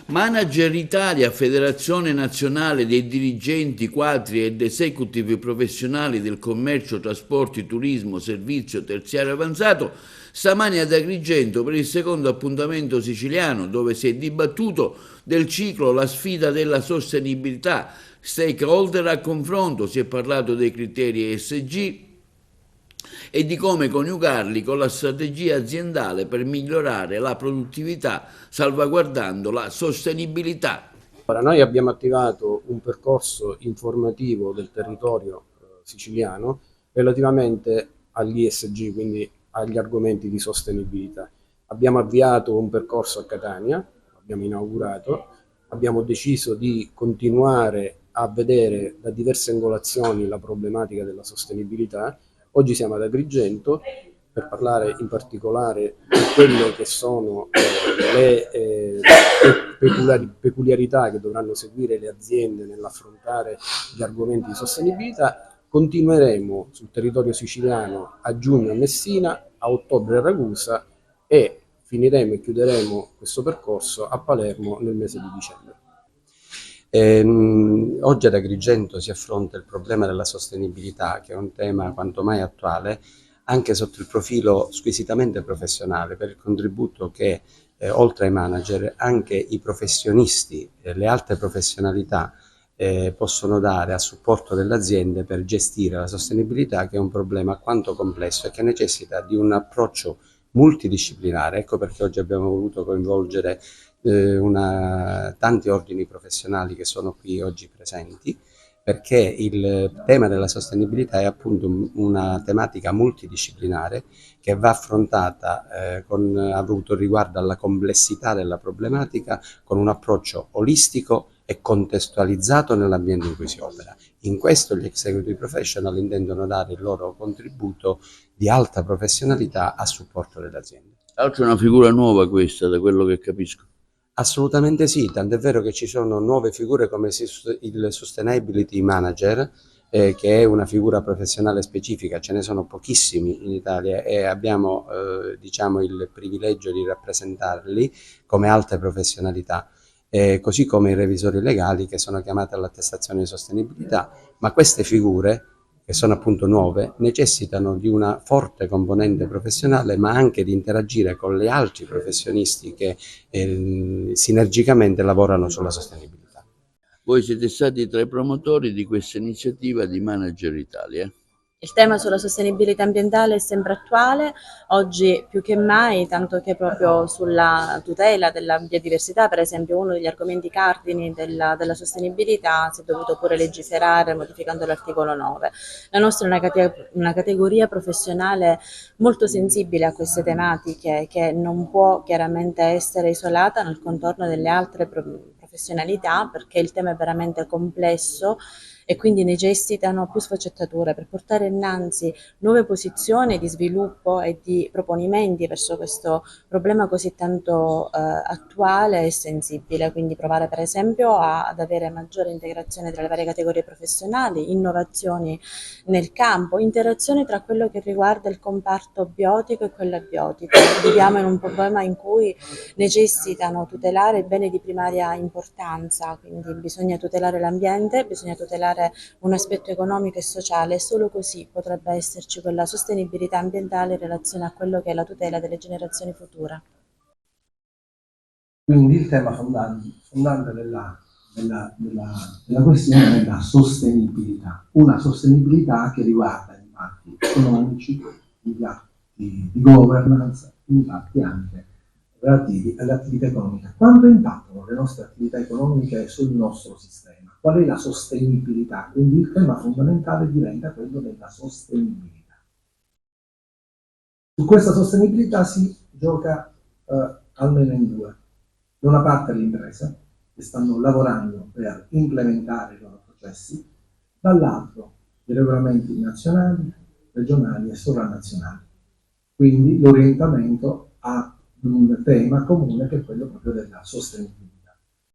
Manager Italia, Federazione Nazionale dei Dirigenti, Quadri ed Executive Professionali del Commercio, Trasporti, Turismo, Servizio Terziario Avanzato, stamani ad Agrigento per il secondo appuntamento siciliano, dove si è dibattuto del ciclo La sfida della sostenibilità, stakeholder a confronto, si è parlato dei criteri ESG e di come coniugarli con la strategia aziendale per migliorare la produttività salvaguardando la sostenibilità. Ora, noi abbiamo attivato un percorso informativo del territorio siciliano relativamente agli ESG, quindi agli argomenti di sostenibilità. Abbiamo avviato un percorso a Catania, abbiamo inaugurato, abbiamo deciso di continuare a vedere da diverse angolazioni la problematica della sostenibilità. Oggi siamo ad Agrigento per parlare in particolare di quelle che sono le peculiarità che dovranno seguire le aziende nell'affrontare gli argomenti di sostenibilità. Continueremo sul territorio siciliano a giugno a Messina, a ottobre a Ragusa e finiremo e chiuderemo questo percorso a Palermo nel mese di dicembre. Oggi ad Agrigento si affronta il problema della sostenibilità, che è un tema quanto mai attuale, anche sotto il profilo squisitamente professionale, per il contributo che oltre ai manager anche i professionisti, le alte professionalità possono dare a supporto delle aziende per gestire la sostenibilità, che è un problema quanto complesso e che necessita di un approccio multidisciplinare. Ecco perché oggi abbiamo voluto coinvolgere tanti ordini professionali che sono qui oggi presenti, perché il tema della sostenibilità è appunto una tematica multidisciplinare che va affrontata con avuto riguardo alla complessità della problematica, con un approccio olistico e contestualizzato nell'ambiente in cui si opera. In questo gli executive professional intendono dare il loro contributo di alta professionalità a supporto delle aziende. Tra l'altro è una figura nuova questa, da quello che capisco. Assolutamente sì, tant'è vero che ci sono nuove figure come il Sustainability Manager, che è una figura professionale specifica, ce ne sono pochissimi in Italia e abbiamo diciamo il privilegio di rappresentarli come alte professionalità, così come i revisori legali che sono chiamati all'attestazione di sostenibilità, ma queste figure che sono appunto nuove, necessitano di una forte componente professionale, ma anche di interagire con gli altri professionisti che sinergicamente lavorano sulla sostenibilità. Voi siete stati tra i promotori di questa iniziativa di Manager Italia. Il tema sulla sostenibilità ambientale è sempre attuale, oggi più che mai, tanto che proprio sulla tutela della biodiversità, per esempio, uno degli argomenti cardini della sostenibilità, si è dovuto pure legiferare modificando l'articolo 9. La nostra è una categoria professionale molto sensibile a queste tematiche, che non può chiaramente essere isolata nel contorno delle altre professionalità, perché il tema è veramente complesso e quindi necessitano più sfaccettature per portare innanzi nuove posizioni di sviluppo e di proponimenti verso questo problema così tanto attuale e sensibile. Quindi provare per esempio ad avere maggiore integrazione tra le varie categorie professionali, innovazioni nel campo, interazione tra quello che riguarda il comparto biotico e quello abiotico. Viviamo in un problema in cui necessitano tutelare beni di primaria importanza, quindi bisogna tutelare l'ambiente, bisogna tutelare un aspetto economico e sociale, e solo così potrebbe esserci quella sostenibilità ambientale in relazione a quello che è la tutela delle generazioni future. Quindi il tema fondante della questione è la sostenibilità, una sostenibilità che riguarda gli impatti economici, gli impatti di governance, gli impatti anche relativi all'attività economica. Quanto impattano le nostre attività economiche sul nostro sistema? Qual è la sostenibilità? Quindi il tema fondamentale diventa quello della sostenibilità. Su questa sostenibilità si gioca almeno in due. Da una parte le imprese che stanno lavorando per implementare i loro processi, dall'altro i regolamenti nazionali, regionali e sovranazionali. Quindi l'orientamento a un tema comune che è quello proprio della sostenibilità.